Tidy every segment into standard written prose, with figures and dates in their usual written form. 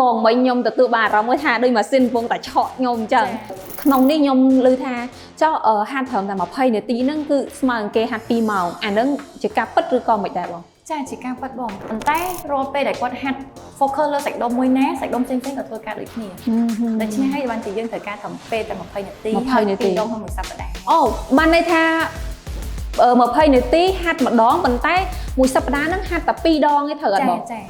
បងមិញខ្ញុំទទួលបានអារម្មណ៍មួយថាដូចម៉ាស៊ីនកំពុងតែឆក់ខ្ញុំអញ្ចឹងក្នុងនេះខ្ញុំឮថាចុះហាត់ត្រឹមតែ20នាទីហ្នឹងគឺស្មើនឹងគេហាត់2ម៉ោងអាហ្នឹងជាការពិតឬក៏មិនដែរបងចាជាការពិតបងប៉ុន្តែរាល់ពេលដែលគាត់ហាត់ focus លើសាច់ដុំមួយណាសាច់ដុំផ្សេងៗក៏ធ្វើការដូចគ្នាដូច្នេះហើយបានជាយើងត្រូវការត្រឹមពេលតែ20នាទី2ដងក្នុងមួយសប្តាហ៍អូបានន័យថា20នាទីហាត់ម្ដងប៉ុន្តែមួយសប្តាហ៍ហ្នឹងហាត់តែ2ដងទេត្រូវអត់បងចា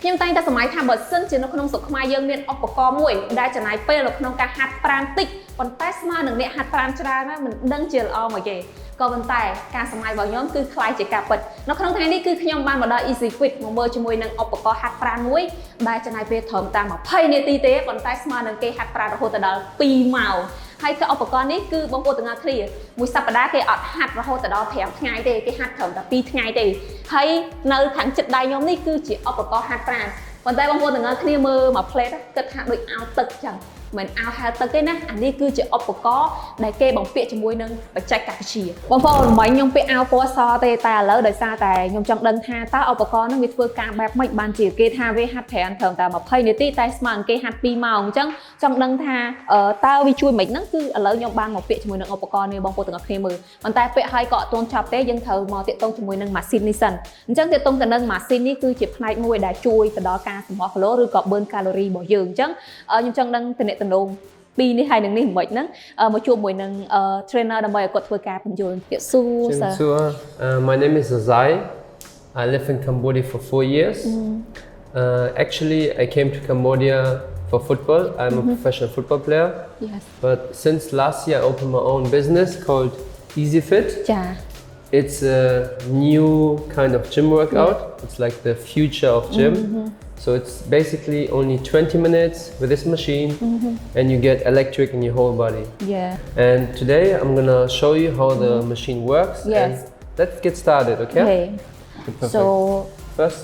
ខ្ញុំតែងតែសម័យថាបើសិនជានៅក្នុងស្រុកខ្មែរយើងមានឧបករណ៍មួយដែលចំណាយពេលនៅក្នុងការហាត់ប្រាណតិចប៉ុន្តែស្មើនឹងអ្នកហាត់ប្រាណច្រើនណាស់មិនដឹងជាល្អមកទេក៏ប៉ុន្តែការសម័យរបស់ខ្ញុំគឺខ្លាយជាការពិតនៅក្នុងថ្ងៃនេះគឺខ្ញុំបានមកដល់ Easy Fit មកមើលជាមួយនឹងឧបករណ៍ហាត់ប្រាណមួយដែលចំណាយពេលត្រឹមតែ20នាទីទេប៉ុន្តែស្មើនឹងគេហាត់ប្រាណរហូតដល់2ម៉ោងហើយក៏ឧបករណ៍នេះគឺបងប្អូនទាំងអស់គ្នាមួយសប្តាហ៍គេអត់ហាត់រហូតដល់5ថ្ងៃទេគេហាត់ត្រឹមតែ2ថ្ងៃទេហើយនៅខាងជិតដៃខ្ញុំនេះគឺជាឧបករណ៍ហាត់ប្រាណប៉ុន្តែបងប្អូនទាំងអស់គ្នាមើលមក plate គិតថាដូចអាវទឹកចឹងមិនអាវហែលទឹកទេណាអានេះគឺជាឧបករណ៍ដែលគេបំពាក់ជាមួយនឹងបច្ចេកវិទ្យាបងប្អូនមិនខ្ញុំពាក់អាវពណ៌សទេតែឥឡូវដោយសារតែខ្ញុំចង់ដឹងថាតើឧបករណ៍នោះវាធ្វើការបែបម៉េចបានជាគេថាវាហាត់ប្រាណត្រឹមតែ20នាទីតែស្មើនឹងគេហាត់2ម៉ោងអញ្ចឹងចង់ដឹងថាតើវាជួយមិនហ្នឹងគឺឥឡូវខ្ញុំបានមកពាក់ជាមួយនឹងឧបករណ៍នេះបងប្អូនទាំងអស់គ្នាមើលប៉ុន្តែពាក់ហើយក៏អត់ទាន់ចប់ទេយើងត្រូវមកទាក់ទងជាមួយនឹងម៉ាស៊ីននេះសិនអញ្ចឹងទាក់ទងទៅនឹងម៉ាស៊ីននេះគឺជាផ្នែកមួយដែលជួយទៅដល់ការសម្រស់គីឡូឬក៏ burn calorie របស់យើងអញ្ចឹងខ្ញុំចង់ដឹងតំណែងពីនេះហើយនឹងនេះមិនហ្នឹងមកជួបមួយនឹង trainer ដើម្បីឲ្យគាត់ធ្វើការបញ្យល់ពាក្យសួរ My name is Azai. I live in Cambodia for 4 years. Actually, I came to Cambodia for football. I'm a professional football player. Yes. But since last year, I opened my own business called Easy Fit. It's a new kind of gym workout. It's like the future of gym. So it's basically only 20 minutes with this machine and you get electric in your whole body. Yeah. And today I'm gonna show you how the machine works. Yes. And let's get started, okay? Okay. So first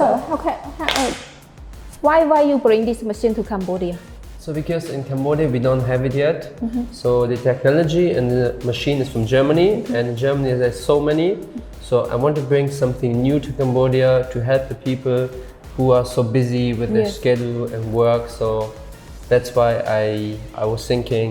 why you bring this machine to Cambodia? So because in Cambodia we don't have it yet. So the technology and the machine is from Germany and in Germany there's so many. So I want to bring something new to Cambodia to help the people who are so busy with their schedule and work, so that's why I was thinking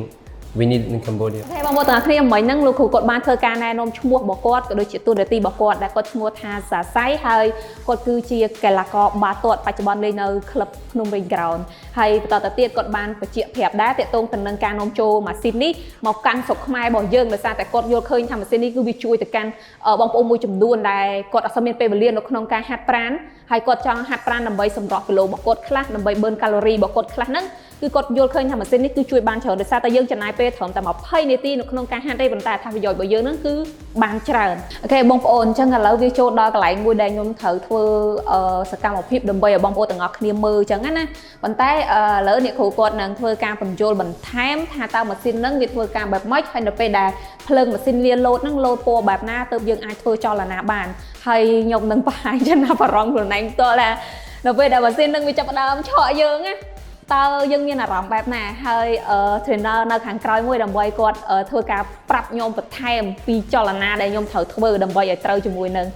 we need it in Cambodia. បងប្អូនទាំងអស់គ្នាមិញហ្នឹងលោកគ្រូគាត់បានធ្វើការណែនាំឈ្មោះរបស់គាត់ក៏ដូចជាតួនាទីរបស់គាត់ដែលគាត់ឈ្មោះថាសាស័យហើយគាត់គឺជាកីឡាករបាល់ទាត់បច្ចុប្បន្នលេងនៅក្លឹបភ្នំពេញក្រោនហើយបន្តទៅទៀតគាត់បានបញ្ជាក់ប្រាប់ដែរទាក់ទងទៅនឹងការនាំចូលម៉ាស៊ីននេះមកកាន់ស្រុកខ្មែររបស់យើងដោយសារតែគាត់យល់ឃើញថាម៉ាស៊ីននេះគឺវាជួយទៅកាន់បងប្អូនមួយចំនួនដែលគាត់អត់សូវមានពេលវេលានៅក្នុងការហាត់ប្រាណហើយគាត់ចង់ហាត់ប្រាណដើម្បីសម្រស់គីឡូរបស់គាត់ខ្លះដើម្បី burn calorie របស់គាត់ខ្លះហ្នឹងគឺគាត់យល់ឃើញថាម៉ាស៊ីននេះគឺជួយបានច្រើនដោយសារតែយើងចំណាយពេលត្រឹមតែ20នាទីនៅក្នុងការហាត់ទេប៉ុន្តែអត្ថប្រយោជន៍របស់យើងហ្នឹងគឺបានច្រើនអូខេបងប្អូនអញ្ចឹងឥឡូវវាចូលដល់កន្លែងមួយដែលខ្ញុំត្រូវធ្វើសកម្មភាពដើម្បីឲ្យបងប្អូនទាំងអស់គ្នាមើលអញ្ចឹងណាប៉ុន្តែឥឡូវអ្នកគ្រូគាត់នឹងធ្វើការបញ្ចូលបន្ថែមថាតើម៉ាស៊ីនហ្នឹងវាធ្វើការបែបម៉េចហើយនៅពេលដែលភ្លើងម៉ាស៊ីនវាលោតហ្នឹងលោតពណ៌បែបណាទើបយើងអាចធ្វើចលនាបានហើយខ្ញុំនឹងបង្ហាញចំណាប់អារម្មណ៍ខ្លួនឯងផ្ទាល់ថានៅពេលដែលម៉ាស៊ីនហ្នឹងវាចាប់ផ្ដើមឆក់យើងណាតើយើងមានអារម្មណ៍បែបណាហើយ trainer នៅខាងក្រោយមួយដើម្បីគាត់ធ្វើការប្រាប់ខ្ញុំបន្ថែមពីចលនាដែលខ្ញុំត្រូវធ្វើដើម្បីឲ្យត្រូវជាមួយនឹង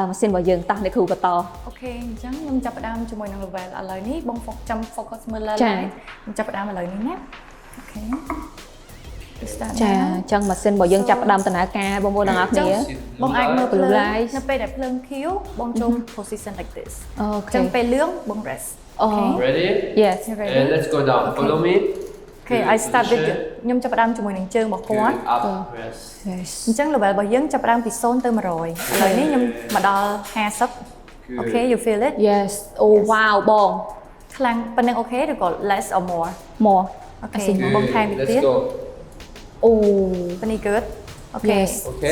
ម៉ាស៊ីនរបស់យើងតោះអ្នកគ្រូបន្តអូខេអញ្ចឹងខ្ញុំចាប់ផ្ដើមជាមួយនឹង level ឥឡូវនេះបងចាំ focus មើលលើ line ខ្ញុំចាប់ផ្ដើមឥឡូវនេះណាអូខេចាអញ្ចឹងម៉ាស៊ីនរបស់យើងចាប់ផ្ដើមដំណើរការបងប្អូនទាំងអស់គ្នាបងអាចមើលភ្លើងនៅពេលដែលភ្លើងខៀវបងចូល position like this អូខេអញ្ចឹងពេលលឿងបង rest Ready? Yes. And let's go down. Follow me. Okay, I start with ខ្ញុំចាប់ផ្ដើមជាមួយនឹងជើងរបស់គាត់ Up, rest. អញ្ចឹង level របស់យើងចាប់ផ្ដើមពី0ទៅ100ឥឡូវនេះខ្ញុំមកដល់50 Okay, you feel it? Yes. Oh wow បងខ្លាំងប៉ុណ្្នឹងអូខេឬក៏ less or more? More. Okay, បងថែមពីទៀត Oh, pretty good. Okay.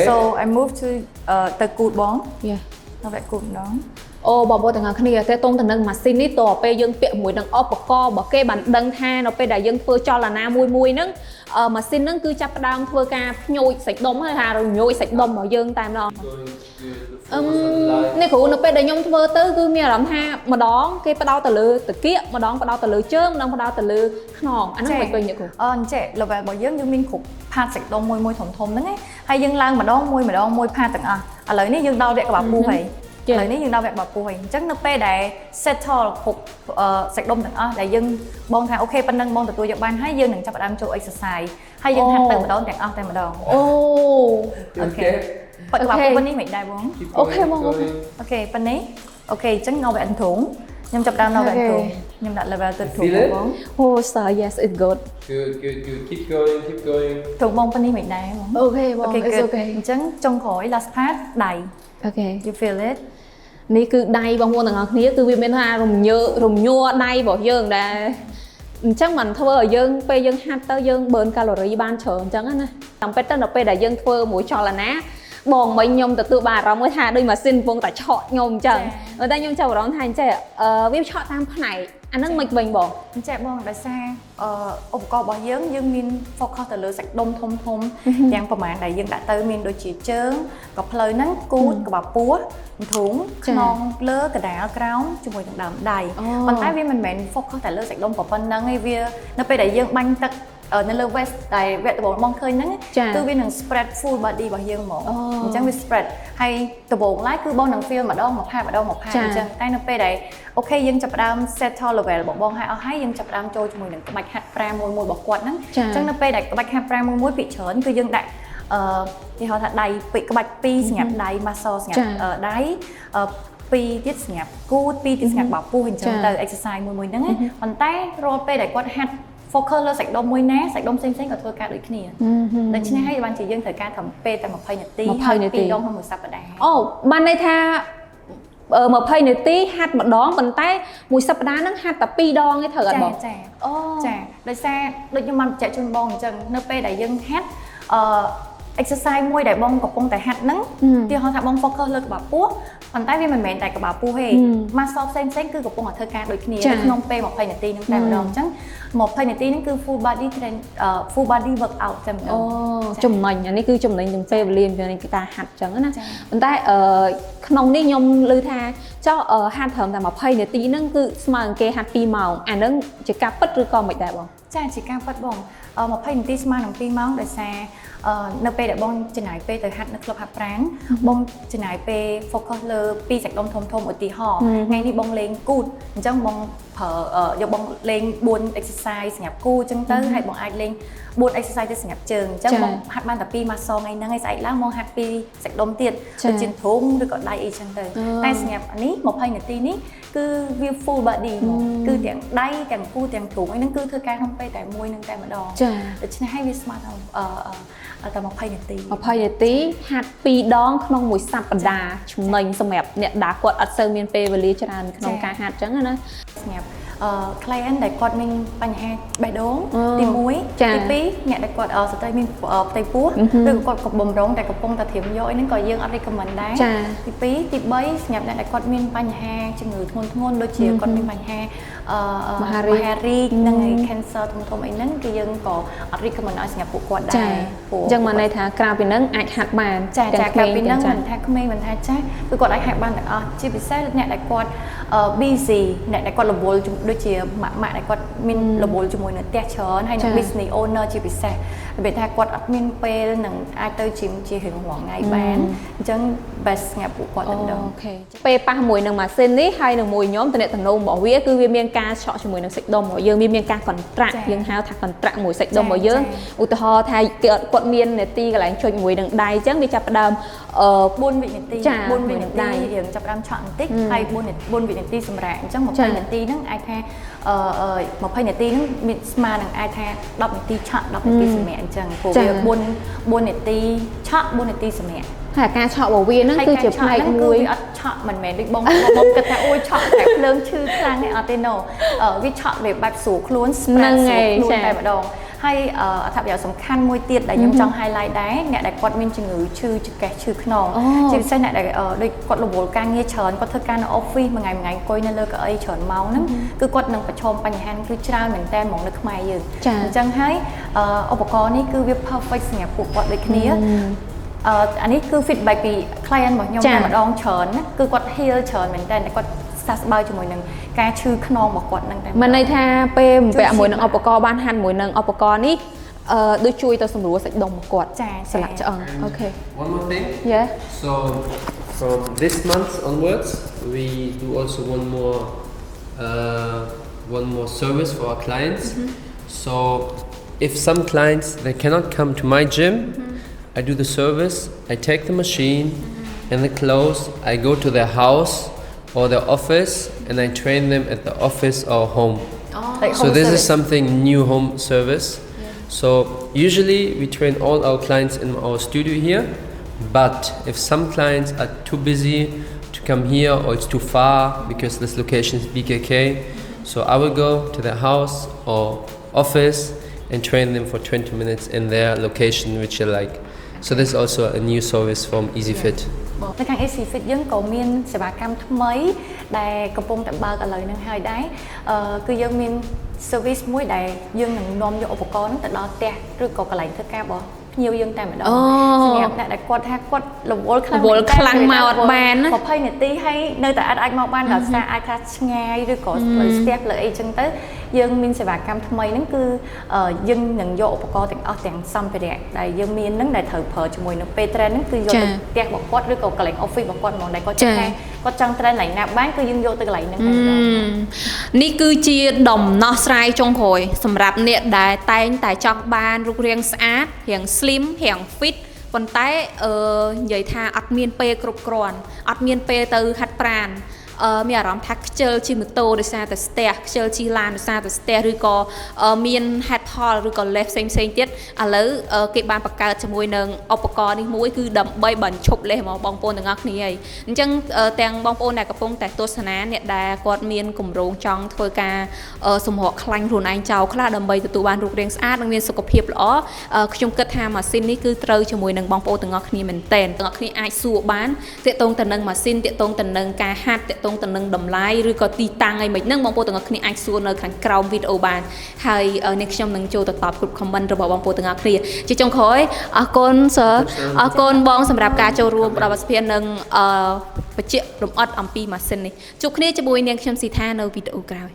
So I move to ទៅគូតបង Yeah. nó vậy cụm đó អូបងប្អូនទាំងអស់គ្នាទេតងទៅនឹងម៉ាស៊ីននេះតទៅពេលយើងពាក់មួយនឹងឧបករណ៍បើគេបានដឹងថានៅពេលដែលយើងធ្វើចលនាមួយហ្នឹងម៉ាស៊ីនហ្នឹងគឺចាប់ផ្ដើមធ្វើការភ្ញួយសាច់ដុំហើយថារញួយសាច់ដុំរបស់យើងតែម្ដងនេះគ្រូនៅពេលដែលខ្ញុំធ្វើទៅគឺមានអារម្មណ៍ថាម្ដងគេផ្ដោតទៅលើតាគៀកម្ដងផ្ដោតទៅលើជើងម្ដងផ្ដោតទៅលើខ្នងអាហ្នឹងមិនពេញទេគ្រូអញ្ចឹង level របស់យើងមានគ្រប់ part សាច់ដុំមួយធំហ្នឹងហើយយើងឡើងម្ដងមួយ part ទាំងអស់ឥឡូវនេះយើងដល់វគ្គក្បាលពោះហើយ ឥឡូវនេះយើងដល់វគ្គក្បាលពោះហើយអញ្ចឹងនៅពេលដែល settle គ្រប់សាច់ដុំទាំងអស់ដែលយើងបងថាអូខេប៉ុណ្ណឹងបងទទួលយកបានហើយយើងនឹងចាប់ផ្ដើមចូល exercise ហើយយើងហាត់ទៅម្ដងទាំងអស់តែម្ដងអូអូខេប៉ុន្តែក្បាលពោះនេះមិនដែរបងអូខេបងអូខេប៉ុណ្នេះអូខេអញ្ចឹងនៅវគ្គអន្ទងខ្ញុំចាប់ផ្ដើមនៅវគ្គអន្ទងខ្ញុំដាក់ level ទៅធំបងអូ sir yes it's good good keep going ធំបងប៉ុណ្នេះមិនដែរបងអូខេបង it's okay អញ្ចឹងចុងក្រោយ last part ដៃ okay you feel it នេះគឺដៃបងប្អូនទាំងអស់គ្នាគឺវាមានថារំញ័រដៃរបស់យើងដែរអញ្ចឹងមិនធ្វើឲ្យយើងពេលយើងហាត់ទៅយើង burn calorie បានច្រើនអញ្ចឹងណាតាមពិតទៅនៅពេលដែលយើងធ្វើមួយចលនាបងមិញខ្ញុំទទួលបានអារម្មណ៍មួយថាដូចម៉ាស៊ីនកំពុងតែឆក់ខ្ញុំអញ្ចឹងតែខ្ញុំចាប់អារម្មណ៍ថាអញ្ចឹងវាឆក់តាមផ្នែកអាហ្នឹងមិនវិញបងអញ្ចឹងបងដោយសារឧបករណ៍របស់យើងមាន focus ទៅលើសាច់ដុំធំទាំងប្រមាណដែលយើងដាក់ទៅមានដូចជាជើងក៏ផ្លូវហ្នឹងគូតក្បាលពោះធុងខ្នងលើកដាលក្រោមជាមួយនឹងដើមដៃប៉ុន្តែវាមិនមែន focus តែលើសាច់ដុំប៉ុណ្ណឹងឯងវានៅពេលដែលយើងបាញ់ទឹកនៅលើ vest តែវគ្គដំបូងបងឃើញហ្នឹងគឺវានឹង spread full body របស់យើងហ្មងអញ្ចឹងវា spread ហើយដំបូងឡើយគឺបងនឹង feel ម្ដងមួយផាតអញ្ចឹងតែនៅពេលដែលអូខេយើងចាប់ផ្ដើម settle level របស់បងឲ្យអស់ហើយយើងចាប់ផ្ដើមចូលជាមួយនឹងក្បាច់ហាត់ប្រាមួយរបស់គាត់ហ្នឹងអញ្ចឹងនៅពេលដែលក្បាច់ហាត់ប្រាមួយពីច្រើនគឺយើងដាក់គេហៅថាដៃក្បាច់2សម្រាប់ដៃ muscle សម្រាប់ដៃ2ទៀតសម្រាប់គូត2ទៀតសម្រាប់បោះពោះអញ្ចឹងទៅ exercise មួយហ្នឹងប៉ុន្តែរាល់ពេលដែលគាត់ហាត់focus លើសាច់ដុំមួយណាសាច់ដុំផ្សេងក៏ធ្វើការដូចគ្នាដូច្នេះហើយបានជាយើងត្រូវការត្រឹមពេលតែ20នាទី2ដងក្នុងមួយសប្តាហ៍អូបានន័យថា20នាទីហាត់ម្ដងប៉ុន្តែមួយសប្តាហ៍ហ្នឹងហាត់តែ2ដងទេត្រូវអត់បងចាអូចាដោយសារដូចខ្ញុំបានបញ្ជាក់ជូនបងអញ្ចឹងនៅពេលដែលយើងហាត់exercise មួយដែលបងកំពុងតែហាត់ហ្នឹងទីហៅថាបង focus លើក្បាលពោះប៉ុន្តែវាមិនមែនតែក្បាលពោះទេ muscle ផ្សេងគឺកំពុងតែធ្វើការដូចគ្នាក្នុងពេល20នាទីហ្នឹងតែម្ដងអញ្ចឹង20នាទីហ្នឹងគឺ full body train full body workout តែម្ដងអូចំណេញអានេះគឺចំណេញទាំងពេលវេលានៃការហាត់អញ្ចឹងណាប៉ុន្តែក្នុងនេះខ្ញុំឮថាចុះហាត់ត្រឹមតែ20នាទីហ្នឹងគឺស្មើនឹងគេហាត់2ម៉ោងអាហ្នឹងជាការពិតឬក៏មិនដែរបងចាជាការពិតបង20នាទីស្មើនឹង2ម៉ោងដោយសារនៅពេលដែលបងចំណាយពេលទៅហាត់នៅក្លឹបហាត់ប្រាណបងចំណាយពេល focus លើ2សាច់ដុំធំឧទាហរណ៍ថ្ងៃនេះបងលេងគូតអញ្ចឹងបងប្រើយកបងលេង4 exercise សម្រាប់គូអញ្ចឹងទៅហើយបងអាចលេង4 exercise ទៅសម្រាប់ជើងអញ្ចឹងបងហាត់បានតែ2 muscle ថ្ងៃហ្នឹងហើយស្អែកឡើងបងហាត់2សាច់ដុំទៀតដូចជាធុងឬក៏ដៃអីចឹងទៅតែសម្រាប់នេះ20នាទីនេះគឺវា full body ហ្មងគឺទាំងដៃទាំងគូទាំងធុងអីហ្នឹងគឺធ្វើការក្នុងពេលតែមួយនឹងតែម្ដងដូច្នេះហើយវាស្មើដល់តែ20នាទី20នាទីហាត់2ដងក្នុងមួយសប្តាហ៍ចំណេញសម្រាប់អ្នកដែលគាត់អត់សូវមានពេលវេលាច្រើនក្នុងការហាត់អញ្ចឹងណាសម្រាប់client ដែលគាត់មានបញ្ហាបេះដូងទី1ទី2អ្នកដែលគាត់ស្ត្រីមានផ្ទៃពោះឬគាត់ក៏បំរុងតែកំពុងតែត្រៀមយកអីហ្នឹងក៏យើងអត់ recommend ដែរទី2ទី3សម្រាប់អ្នកដែលគាត់មានបញ្ហាជំងឺធ្ងន់ដូចជាគាត់មានបញ្ហាមហារីកនិង cancer ធំអីហ្នឹងគឺយើងក៏អត់ recommend ឲ្យសម្រាប់ពួកគាត់ដែរអញ្ចឹងមកន័យថាក្រៅពីហ្នឹងអាចហាត់បានចាក្រៅពីហ្នឹងមិនថាក្មេងមិនថាចាស់គឺគាត់អាចហាត់បានទាំងអស់ជាពិសេសអ្នកដែលគាត់ busy អ្នកដែលគាត់រវល់ដូចជាម៉ាក់ដែលគាត់មានរវល់ជាមួយនឹងផ្ទះច្រើនហើយនឹង business owner ជាពិសេសរបៀបថាគាត់អត់មានពេលនឹងអាចទៅ gym ជារៀងរាល់ថ្ងៃបានអញ្ចឹង best សម្រាប់ពួកគាត់តែម្ដងអូខេពេលប៉ះមួយនឹងម៉ាស៊ីននេះហើយនឹងមួយខ្ញុំតំណែងរបស់វាគឺវាមានការឆក់ជាមួយនឹងសាច់ដុំរបស់យើងមានការ contract យើងហៅថា contract មួយសាច់ដុំរបស់យើងឧទាហរណ៍ថាគាត់មាននាទីកន្លែងចុចមួយនឹងដៃអញ្ចឹងវាចាប់ផ្ដើម4វិនាទី4វិនាទីយើងចាប់ផ្ដើមឆក់បន្តិចហើយ4វិនាទីសម្រាប់អញ្ចឹង20នាទីហ្នឹងអាចថា20នាទីហ្នឹងមានស្មើនឹងអាចថា10នាទីឆក់10នាទីសម្រាប់អញ្ចឹងព្រោះវា4នាទីឆក់4នាទីសម្រាប់ហើយការឆក់របស់វាហ្នឹងគឺជាផ្នែកមួយអត់ឆក់មិនមែនដូចបងគិតថាអូយឆក់តែភ្លើងឈឺខ្លាំងនេះអត់ទេណូវាឆក់វាបែបស្រួលខ្លួន ហ្នឹងហើយខ្លួនតែម្ដង ហើយអត្ថប្រយោជន៍សំខាន់មួយទៀតដែលខ្ញុំចង់ highlight ដែរអ្នកដែលគាត់មានជំងឺឈឺចង្កេះឈឺខ្នងជាពិសេសអ្នកដែលដូចគាត់រវល់ការងារច្រើនគាត់ធ្វើការនៅ office មួយថ្ងៃអង្គុយនៅលើកៅអីច្រើនម៉ោងហ្នឹងគឺគាត់នឹងប្រឈមបញ្ហាគឺច្រើនមែនតើហ្មងនៅខ្មែរយើងអញ្ចឹងហើយឧបករណ៍នេះគឺវា perfect សម្រាប់ពួកគាត់ដូចគ្នាអានេះគឺ feedback ពី client របស់ខ្ញុំតែម្ដងច្រើនណាគឺគាត់ heal ច្រើនមែនតើគាត់សះស្បើយជាមួយនឹងការឈឺខ្នងរបស់គាត់ហ្នឹងតែមិនន័យថាពេលពាក់មួយនឹងឧបករណ៍បានហាន់មួយនឹងឧបករណ៍នេះដូចជួយទៅសម្រួលសាច់ដុំរបស់គាត់ចាស្លាក់ឆ្អឹងអូខេ One more thing. Yeah. So from this month onwards, we do also one more service for our clients. So if some clients they cannot come to my gym, I do the service. I take the machine and the clothes. I go to their house or their office and I train them at the office or home. Like So home this service. is something new, home service. So usually we train all our clients in our studio here, but if some clients are too busy to come here or it's too far because this location is BKK, so I will go to their house or office and train them for 20 minutes in their location which you like. So this is also a new service from EasyFit. នៅខាង Easy Fit យើងក៏មានសេវាកម្មថ្មីដែលកំពុងតែបើកឥឡូវហ្នឹងហើយដែរគឺយើងមាន service មួយដែលយើងនឹងនាំយកឧបករណ៍ហ្នឹងទៅដល់ផ្ទះឬក៏កន្លែងធ្វើការរបស់ភ្ញៀវយើងតែម្ដងសម្រាប់អ្នកដែលគាត់ថាគាត់រវល់ខ្លាំងមកអត់បាន20នាទីហើយនៅតែអាចមកបានដល់សារអាចថាឆ្ងាយឬក៏លើស្ទះលើអីចឹងទៅយើងមានសេវាកម្មថ្មីហ្នឹងគឺយើងនឹងយកឧបករណ៍ទាំងអស់ទាំងសម្ភារៈដែលយើងមានហ្នឹងដែលត្រូវប្រើជាមួយនៅពេល train ហ្នឹងគឺយកទៅផ្ទះរបស់គាត់ឬក៏កន្លែង office របស់គាត់ហ្មងដែលគាត់ថាគាត់ចង់ train កន្លែងណាបានគឺយើងយកទៅកន្លែងហ្នឹងតែម្ដងនេះគឺជាដំណោះស្រាយចុងក្រោយសម្រាប់អ្នកដែលតែងតែចង់បានរូបរាងស្អាតរាង slim រាង fit ប៉ុន្តែនិយាយថាអត់មានពេលគ្រប់គ្រាន់អត់មានពេលទៅហាត់ប្រាណមានអារម្មណ៍ថាខ្ជិលជិះម៉ូតូដោយសារតែស្ទះខ្ជិលជិះឡានដោយសារតែស្ទះឬក៏មានហេតុផលឬក៏លេសផ្សេងទៀតឥឡូវគេបានបង្កើតជាមួយនឹងឧបករណ៍នេះមួយគឺដើម្បីបញ្ឈប់លេសមកបងប្អូនទាំងអស់គ្នាហើយអញ្ចឹងទាំងបងប្អូនដែលកំពុងតែទស្សនាអ្នកដែលគាត់មានគម្រោងចង់ធ្វើការសម្រកខ្លាញ់ខ្លួនឯងចោលខ្លះដើម្បីទទួលបានរូបរាងស្អាតនិងមានសុខភាពល្អខ្ញុំគិតថាម៉ាស៊ីននេះគឺត្រូវជាមួយនឹងបងប្អូនទាំងអស់គ្នាមែនទែនទាំងអស់គ្នាអាចសួរបានទាក់ទងទៅនឹងម៉ាស៊ីនទាក់ទងទៅនឹងការហាត់ទាក់ទងទៅនឹងតម្លៃឬក៏ទីតាំងអីមិនហ្នឹងបងប្អូនទាំងអស់គ្នាអាចសួរនៅខាងក្រោមវីដេអូបានហើយនេះខ្ញុំនឹងចូលទៅតបគ្រប់ comment របស់បងប្អូនទាំងអស់គ្នាជាចុងក្រោយអរគុណ sir អរគុណបងសម្រាប់ការចូលរួមផ្ដល់វត្តភាពនឹងបញ្ជាក់លម្អិតអំពីម៉ាស៊ីននេះជួបគ្នាជាមួយនាងខ្ញុំស៊ីថានៅវីដេអូក្រោយ